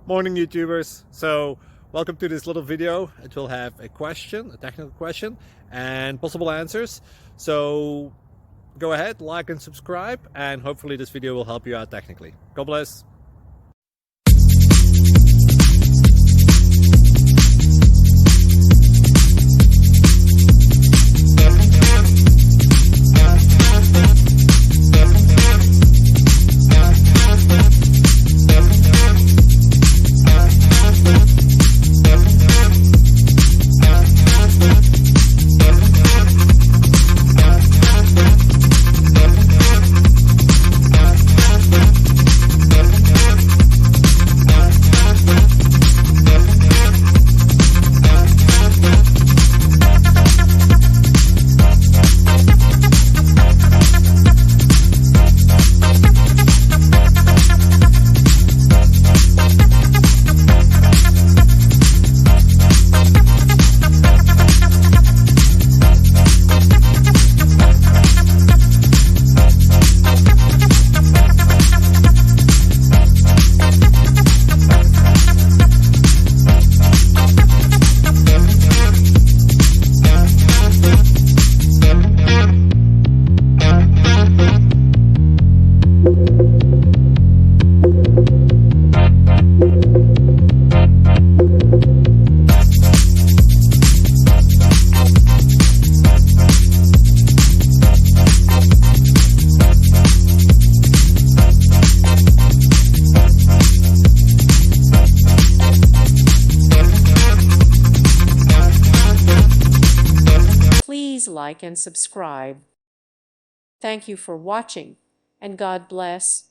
Morning YouTubers. So welcome to this little video. It will have a question, a technical question, and possible answers. So go ahead, like and subscribe, and hopefully this video will help you out technically. God bless. Please like and subscribe. Thank you for watching, and God bless.